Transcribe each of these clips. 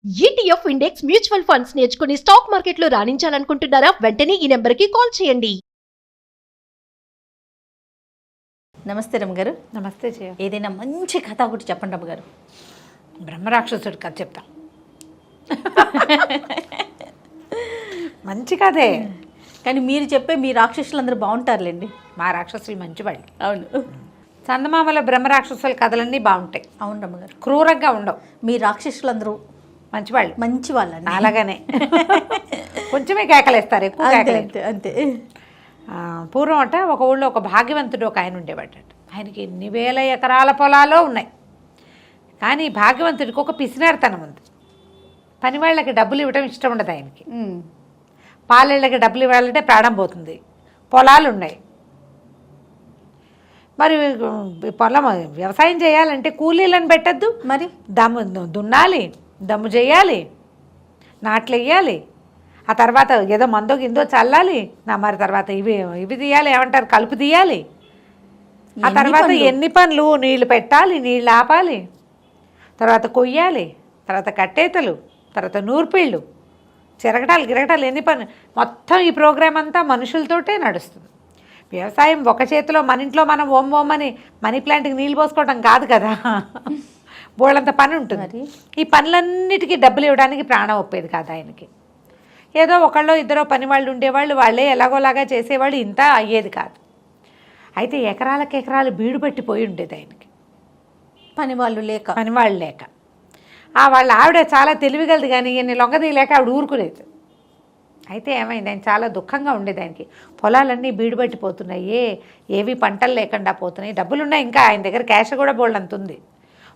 ETF index mutual funds నేర్చుకుని stock మార్కెట్లో రాణించాలనుకుంటున్నారా? వెంటనే ఈ నెంబర్కి కాల్ చేయండి. నమస్తే రమ్మగారు. నమస్తే జయ. ఏదైనా మంచి కథ ఒకటి చెప్పండి రమ్మగారు. బ్రహ్మరాక్షసుడి కథ చెప్తా. మంచి కథే, కానీ మీరు చెప్పే మీ రాక్షసులందరూ బాగుంటారులేండి. మా రాక్షసులు మంచివాళ్ళు. అవును చందమామల బ్రహ్మరాక్షసుల కథలన్నీ బాగుంటాయి, అవును రమ్మగారు. క్రూరంగా ఉండవు. మీ రాక్షసులందరూ మంచివాళ్ళు, మంచి వాళ్ళండి. అలాగనే కొంచెమే కేకలేస్తారు, ఎక్కువ అంతే కేకలేదు. అంతే అంతే. పూర్వం అట ఒక ఊళ్ళో ఒక భాగ్యవంతుడు ఒక ఆయన ఉండేవాడట. ఆయనకి ఎన్ని వేల ఎకరాల పొలాలో ఉన్నాయి. కానీ భాగ్యవంతుడికి ఒక పిసినారితనం ఉంది. పని వాళ్ళకి డబ్బులు ఇవ్వడం ఇష్టం ఉండదు ఆయనకి. పాలేళ్ళకి డబ్బులు ఇవ్వాలంటే ప్రాణం పోతుంది. పొలాలు ఉన్నాయి, మరి పొలం వ్యవసాయం చేయాలంటే కూలీలను పెట్టద్దు, మరి దమ్ము దున్నాలి, దమ్ము చేయాలి, నాట్లు వేయాలి, ఆ తర్వాత ఏదో మందో గిందో చల్లాలి, మరి తర్వాత ఇవి తీయాలి, ఏమంటారు కలుపు తీయాలి, ఆ తర్వాత ఎన్ని పనులు, నీళ్లు పెట్టాలి, నీళ్ళు ఆపాలి, తర్వాత కొయ్యాలి, తర్వాత కట్టేతలు, తర్వాత నూర్పిళ్ళు, చిరగటాలు గిరగటాలు, ఎన్ని పనులు. మొత్తం ఈ ప్రోగ్రాం అంతా మనుషులతోటే నడుస్తుంది. వ్యవసాయం ఒక చేతిలో మన ఇంట్లో మనం ఓమ్మని మనీ ప్లాంట్కి నీళ్ళు పోసుకోవడం కాదు కదా, బోళ్ళంత పని ఉంటుంది. ఈ పనులన్నిటికీ డబ్బులు ఇవ్వడానికి ప్రాణం ఒప్పేది కాదు ఆయనకి. ఏదో ఒకళ్ళో ఇద్దరో పని వాళ్ళు ఉండేవాళ్ళు, వాళ్ళే ఎలాగోలాగా చేసేవాళ్ళు, ఇంత అయ్యేది కాదు. అయితే ఎకరాలకు ఎకరాలు బీడు పట్టిపోయి ఉండేది ఆయనకి, పనివాళ్ళు లేక. వాళ్ళ ఆవిడ చాలా తెలివిగలది, కానీ ఈయన్ని లొంగదీయలేక ఆవిడ ఊరుకునేది. అయితే ఏమైంది, ఆయన చాలా దుఃఖంగా ఉండేది. ఆయనకి పొలాలన్నీ బీడు పట్టిపోతున్నాయి, ఏవి పంటలు లేకుండా పోతున్నాయి, డబ్బులున్నాయి, ఇంకా ఆయన దగ్గర క్యాష్ కూడా బోల్డంత ఉంది,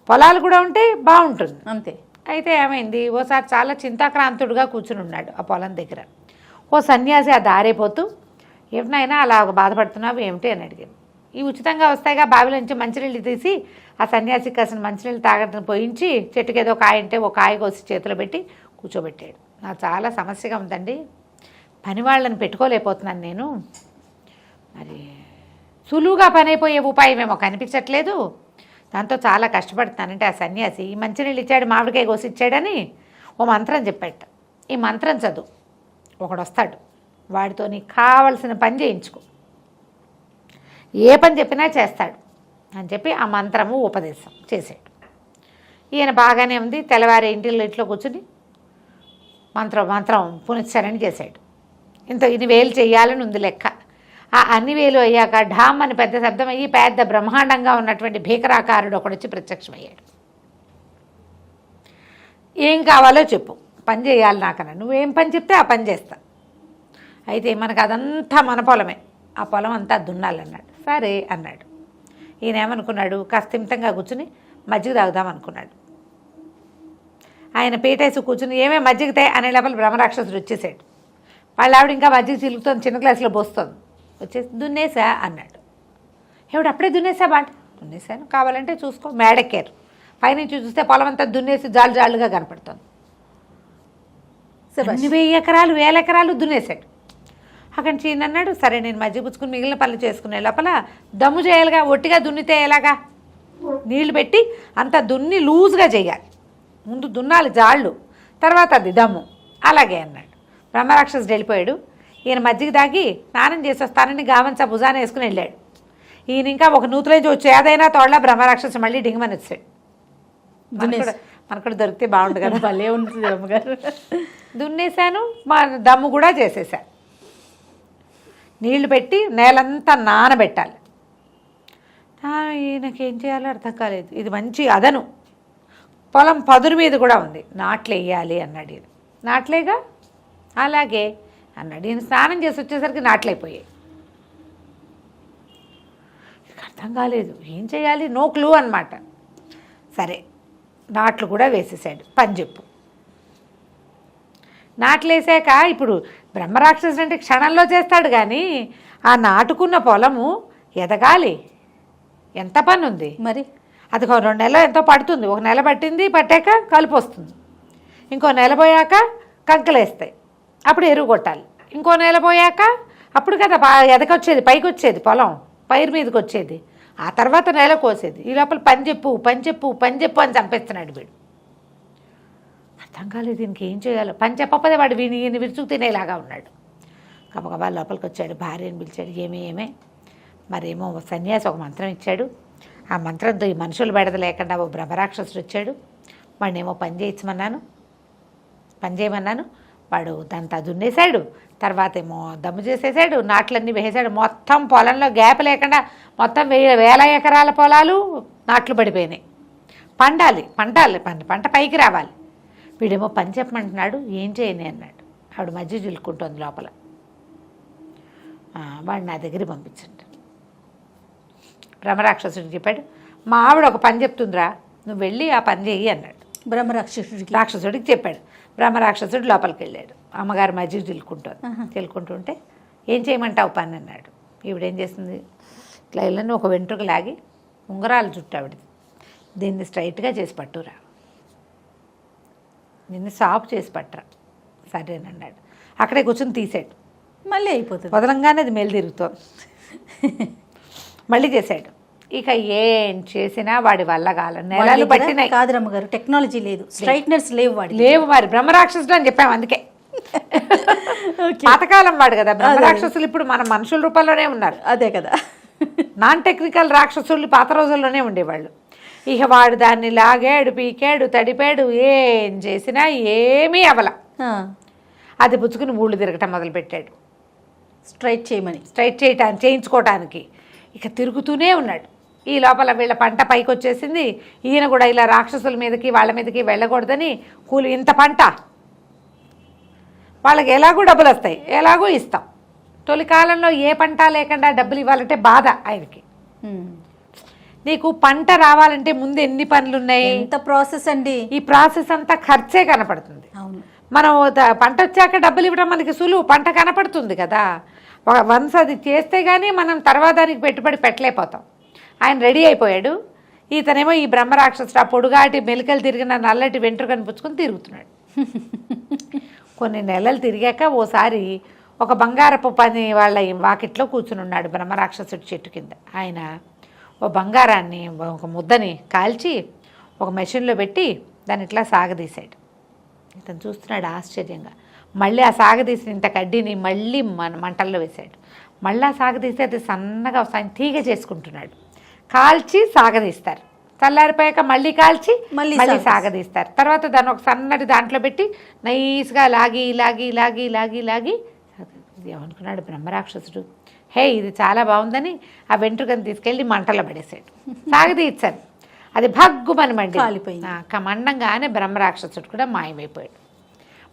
పొలాలు కూడా ఉంటే బాగుంటుంది అంతే. అయితే ఏమైంది, ఓసారి చాలా చింతాక్రాంతుడుగా కూర్చుని ఉన్నాడు ఆ పొలం దగ్గర. ఓ సన్యాసి ఆ దారైపోతూ, ఏమిటైనా అలా బాధపడుతున్నావు ఏమిటి అని అడిగాను. ఈ ఉచితంగా వస్తాయిగా బావిలోంచి మంచినీళ్ళు తీసి ఆ సన్యాసికి కాసిన మంచినీళ్ళు తాగడం పోయించి చెట్టుకి ఏదో కాయ ఉంటే ఒక కాయ కోసి చేతిలో పెట్టి కూర్చోబెట్టాడు. నాకు చాలా సమస్యగా ఉందండి, పని వాళ్ళని పెట్టుకోలేకపోతున్నాను నేను, మరి సులువుగా పని అయిపోయే ఉపాయం ఏమో కనిపించట్లేదు, దాంతో చాలా కష్టపడుతున్నానంటే ఆ సన్యాసి ఈ మంచినీళ్ళు ఇచ్చాడు, మామిడికాయ కోసి ఇచ్చాడని ఓ మంత్రం చెప్పాట. ఈ మంత్రం చదువు, ఒకడు వస్తాడు, వాడితో నీకు కావలసిన పని చేయించుకో, ఏ పని చెప్పినా చేస్తాడు అని చెప్పి ఆ మంత్రము ఉపదేశం చేశాడు. ఈయన బాగానే ఉంది, తెల్లవారి ఇంట్లో కూర్చుని మంత్రం పునశ్చరణ చేశాడు. ఇన్ని వేలు చేయాలని ఉంది లెక్క. ఆ అన్ని వేలు అయ్యాక ఢామ్ అని పెద్ద శబ్దం అయ్యి పెద్ద బ్రహ్మాండంగా ఉన్నటువంటి భీకరాకారుడు ఒకడొచ్చి ప్రత్యక్షమయ్యాడు. ఏం కావాలో చెప్పు, పని చేయాలి నాకన్నా, నువ్వేం పని చెప్తే ఆ పని చేస్తా. అయితే మనకు అదంతా మన పొలమే, ఆ పొలం అంతా దున్నాలన్నాడు. సరే అన్నాడు. ఈయన ఏమనుకున్నాడు, కాస్త ఇమితంగా కూర్చుని మజ్జిగ తాగుదాం అనుకున్నాడు. ఆయన పీటేసి కూర్చుని ఏమే మజ్జిగతే అనే లోపల బ్రహ్మరాక్షసుడు వచ్చేసాడు. వాళ్ళ ఆవిడ ఇంకా మజ్జిగ చిలుకుతుంది, చిన్న గ్లాసులో పోస్తుంది. వచ్చేసి దున్నేసా అన్నాడు. ఎవడు అప్పుడే దున్నేసా బాట? దున్నేసాను, కావాలంటే చూసుకో. మేడెక్కారు, పైనుంచి చూస్తే పొలం అంతా దున్నేసి జాలుగా కనపడుతుంది. 1000 ఎకరాలు 1000 ఎకరాలు దున్నేశాడు. అక్కడి నుంచి ఈయన అన్నాడు, సరే నేను మజ్జిగ పుచ్చుకుని మిగిలిన పనులు చేసుకునే లోపల దమ్ము చేయాలిగా, ఒట్టిగా దున్నితే ఎలాగా, నీళ్లు పెట్టి అంత దున్ని లూజ్గా చేయాలి, ముందు దున్నాలి జాళ్ళు, తర్వాత అది దమ్ము, అలాగే అన్నాడు. బ్రహ్మరాక్షసుడు వెళ్ళిపోయాడు. ఈయన మజ్జిగ తాగి స్నానం చేసి వస్తానని గావంచా భుజాన వేసుకుని వెళ్ళాడు. ఈయన ఇంకా ఒక నూతులేంచి వచ్చి ఏదైనా తోడలా బ్రహ్మరాక్షసు మళ్ళీ డింగమని వచ్చాడు. మనకు దొరికితే బాగుండు కదా, భలే ఉంటుంది అమ్మగారు. దున్నేశాను, మా దమ్ము కూడా చేసేసా. నీళ్లు పెట్టి నేలంతా నానబెట్టాలి. ఈయనకేం చేయాలో అర్థం కాలేదు. ఇది మంచి అదను, పొలం పదురు మీద కూడా ఉంది, నాట్లు వేయాలి అన్నాడు. ఈయన నాట్లేగా, అలాగే అన్నాడు. ఈయన స్నానం చేసి వచ్చేసరికి నాట్లయిపోయాయి. అర్థం కాలేదు, ఏం చేయాలి, నో క్లూ అనమాట. సరే నాట్లు కూడా వేసేసాడు. పని చెప్పు. నాట్లు వేసాక ఇప్పుడు బ్రహ్మరాక్షసుడు అంటే క్షణంలో చేస్తాడు, కానీ ఆ నాటుకున్న పొలము ఎదగాలి, ఎంత పని ఉంది మరి. అది 2 నెలలు ఎంతో పడుతుంది. 1 నెల పట్టింది, పట్టాక కలుపు వస్తుంది, ఇంకో నెల పోయాక కంకలేస్తాయి, అప్పుడు ఎరువు కొట్టాలి, ఇంకో నెల పోయాక అప్పుడు కదా ఎదకొచ్చేది, పైకి వచ్చేది, పొలం పైరు మీదకి వచ్చేది, ఆ తర్వాత నెల కోసేది. ఈ లోపల పని చెప్పు అని చంపేస్తున్నాడు వీడు. అర్థం కాలేదు దీనికి ఏం చేయాలో. పని చెప్పకపోతే వాడు విరుచుకు తినేలాగా ఉన్నాడు. గబగబా లోపలికి వచ్చాడు, భార్యని పిలిచాడు. ఏమే మరేమో సన్యాసి ఒక మంత్రం ఇచ్చాడు. ఆ మంత్రంతో ఈ మనుషులు బెడద లేకుండా ఓ బ్రహ్మరాక్షసుడు వచ్చాడు. వాడినేమో పని చేయమన్నాను. వాడు దాంతో దున్నేశాడు. తర్వాత ఏమో దమ్ము చేసేసాడు, నాట్లన్నీ వేసాడు. మొత్తం పొలంలో గ్యాప్ లేకుండా మొత్తం 1000 ఎకరాల పొలాలు నాట్లు పడిపోయినాయి. పంట పైకి రావాలి. వీడేమో పని చెప్పమంటున్నాడు, ఏం చేయని అన్నాడు. ఆవిడ మధ్య చిలుక్కుంటోంది లోపల. వాడు నా దగ్గర పంపించండి. బ్రహ్మరాక్షసుడికి చెప్పాడు, మా ఆవిడ ఒక పని చెప్తుందిరా, నువ్వు వెళ్ళి ఆ పని చెయ్యి అన్నాడు. రాక్షసుడికి చెప్పాడు. బ్రహ్మరాక్షసుడు లోపలికి వెళ్ళాడు. అమ్మగారు మధ్య చిలుకుంటుంటే ఏం చేయమంటావు పని అన్నాడు. ఈవిడేం చేస్తుంది, ఇట్లా ఇళ్ళని ఒక వెంట్రుక లాగి ఉంగరాలు చుట్టూ ఆవిడది, దీన్ని స్ట్రైట్గా చేసి పట్టురా, నిన్ను సాఫ్ చేసి పట్టరా. సరేనన్నాడు. అక్కడే కూర్చొని తీసాడు. మళ్ళీ అయిపోతుంది. వదలంగానే అది మేలు తిరుగుతోంది. మళ్ళీ చేశాడు. ఇక ఏం చేసినా వాడి వల్ల కాలం. నెలలు పట్టినాయి. కాదు రమ్మగారు, టెక్నాలజీ లేదు, స్ట్రైట్నర్స్ లేవు మరి బ్రహ్మరాక్షసుడు అని చెప్పాము అందుకే. పాతకాలం వాడు కదా బ్రహ్మరాక్షసులు. ఇప్పుడు మన మనుషుల రూపంలోనే ఉన్నారు. అదే కదా, నాన్ టెక్నికల్ రాక్షసులు పాత రోజుల్లోనే ఉండేవాళ్ళు. ఇక వాడు దాన్ని లాగాడు, పీకాడు, తడిపాడు. ఏం చేసినా ఏమీ అవల. అది పుచ్చుకుని ఊళ్ళు తిరగటం మొదలుపెట్టాడు, స్ట్రైట్ చేయించుకోవటానికి. ఇక తిరుగుతూనే ఉన్నాడు. ఈ లోపల వీళ్ళ పంట పైకి వచ్చేసింది. ఈయన కూడా ఇలా రాక్షసుల మీదకి వాళ్ళ మీదకి వెళ్ళకూడదని కూలి, ఇంత పంట వాళ్ళకి ఎలాగూ డబ్బులు వస్తాయి, ఎలాగూ ఇస్తాం. తొలి కాలంలో ఏ పంట లేకుండా డబ్బులు ఇవ్వాలంటే బాధ ఆయనకి. నీకు పంట రావాలంటే ముందు ఎన్ని పనులు ఉన్నాయి, ఎంత ప్రాసెస్ అండి. ఈ ప్రాసెస్ అంతా ఖర్చే కనపడుతుంది. మనం పంట వచ్చాక డబ్బులు ఇవ్వడం మనకి సులువు, పంట కనపడుతుంది కదా. వన్స్ అది చేస్తే కానీ మనం తర్వాత దానికి పెట్టుబడి పెట్టలేకపోతాం. ఆయన రెడీ అయిపోయాడు. ఇతనేమో ఈ బ్రహ్మరాక్షసుడు ఆ పొడుగాటి మెలికలు తిరిగిన నల్లటి వెంట్రుకని పుచ్చుకొని తిరుగుతున్నాడు. కొన్ని నెలలు తిరిగాక ఓసారి ఒక బంగారపు పని వాళ్ళ వాకిట్లో కూర్చుని ఉన్నాడు బ్రహ్మరాక్షసుడి చెట్టు కింద. ఆయన ఓ బంగారాన్ని, ఒక ముద్దని కాల్చి ఒక మెషిన్లో పెట్టి దాన్ని ఇట్లా సాగదీశాడు. ఇతను చూస్తున్నాడు ఆశ్చర్యంగా. మళ్ళీ ఆ సాగదీసిన ఇంత కడ్డీని మళ్ళీ మంటల్లో వేశాడు. మళ్ళీ ఆ సాగదీస్తే అది సన్నగా తీగ చేసుకుంటున్నాడు. కాల్చి సాగదీస్తారు, చల్లారిపోయాక మళ్ళీ కాల్చి మళ్ళీ సాగదీస్తారు. తర్వాత దాన్ని ఒక సన్నటి దాంట్లో పెట్టి నైస్గా లాగి ఏమనుకున్నాడు బ్రహ్మరాక్షసుడు, హే ఇది చాలా బాగుందని ఆ వెంట్రుకని తీసుకెళ్ళి మంటలో పడేశాడు. సాగదీశారు, అది భగ్గుమని మండంగానే బ్రహ్మరాక్షసుడు కూడా మాయమైపోయాడు.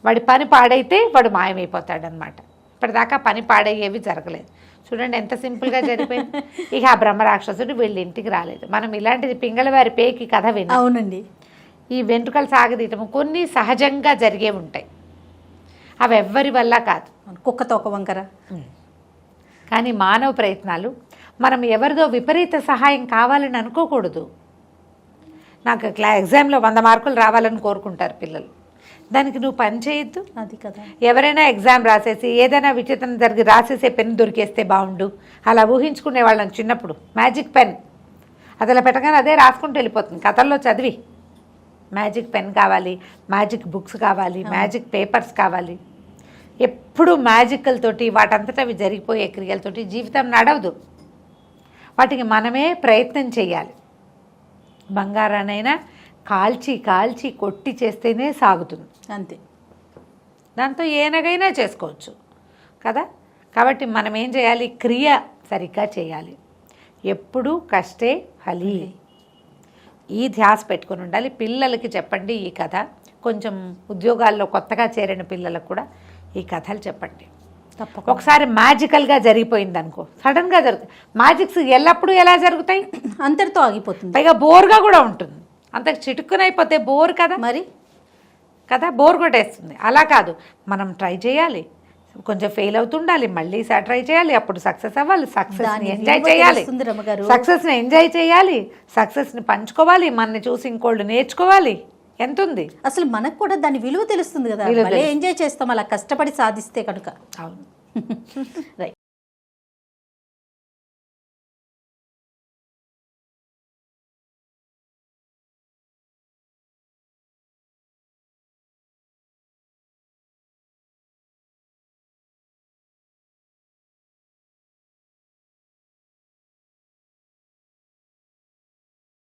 వాడి పని పాడైతే వాడు మాయమైపోతాడనమాట. ఇప్పటిదాకా పని పాడయ్యేవి జరగలేదు. చూడండి ఎంత సింపుల్గా జరిగిపోయింది. ఇక ఆ బ్రహ్మరాక్షసుడు వీళ్ళ ఇంటికి రాలేదు. మనం ఇలాంటిది పింగళవారి పేకి కథ విన్నాం. అవునండి. ఈ వెంట్రుకలు సాగదీయటం కొన్ని సహజంగా జరిగే ఉంటాయి, అవి ఎవ్వరి వల్ల కాదు. కుక్కతో ఒక వంకర. కానీ మానవ ప్రయత్నాలు, మనం ఎవరిదో విపరీత సహాయం కావాలని అనుకోకూడదు. నాకు ఎగ్జామ్లో 100 మార్కులు రావాలని కోరుకుంటారు పిల్లలు. దానికి నువ్వు పని చేయొద్దు. అది కదా, ఎవరైనా ఎగ్జామ్ రాసేసి ఏదైనా విచిత్రం జరిగి రాసేసే పెన్ దొరికేస్తే బాగుండు అలా ఊహించుకునే వాళ్ళని చిన్నప్పుడు. మ్యాజిక్ పెన్ అది అలా పెట్టగానే అదే రాసుకుంటూ వెళ్ళిపోతుంది. కథల్లో చదివి మ్యాజిక్ పెన్ కావాలి, మ్యాజిక్ బుక్స్ కావాలి, మ్యాజిక్ పేపర్స్ కావాలి. ఎప్పుడు మ్యాజిక్లతోటి వాటంతటా అవి జరిగిపోయే క్రియలతోటి జీవితం నడవదు. వాటికి మనమే ప్రయత్నం చేయాలి. బంగారానైనా కాల్చి కొట్టి చేస్తేనే సాగుతుంది. అంతే. దాంతో ఏనగైనా చేసుకోవచ్చు కదా. కాబట్టి మనం ఏం చేయాలి, క్రియ సరిగ్గా చేయాలి. ఎప్పుడూ కష్టే ఫలి, ఈ ధ్యాస పెట్టుకొని ఉండాలి. పిల్లలకి చెప్పండి ఈ కథ. కొంచెం ఉద్యోగాల్లో కొత్తగా చేరిన పిల్లలకు కూడా ఈ కథలు చెప్పండి. తప్పకుండా. ఒకసారి మ్యాజికల్గా జరిగిపోయింది అనుకో, సడన్గా జరుగుతాయి. మ్యాజిక్స్ ఎల్లప్పుడూ ఎలా జరుగుతాయి, అంతటితో ఆగిపోతుంది. పైగా బోర్గా కూడా ఉంటుంది. అంత చిటుక్కునైపోతే బోర్ కదా, మరి కదా బోర్ కొట్టేస్తుంది. అలా కాదు, మనం ట్రై చేయాలి, కొంచెం ఫెయిల్ అవుతుండాలి, మళ్ళీ ట్రై చేయాలి, అప్పుడు సక్సెస్ అవ్వాలి. సక్సెస్ని ఎంజాయ్ చేయాలి, సక్సెస్ని ఎంజాయ్ చేయాలి, సక్సెస్ని పంచుకోవాలి, మనని చూసి ఇంకోళ్ళు నేర్చుకోవాలి. ఎంత ఉంది అసలు మనకు కూడా దాని విలువ తెలుస్తుంది కదా, ఎంజాయ్ చేస్తాం అలా కష్టపడి సాధిస్తే కనుక. అవును. రైట్.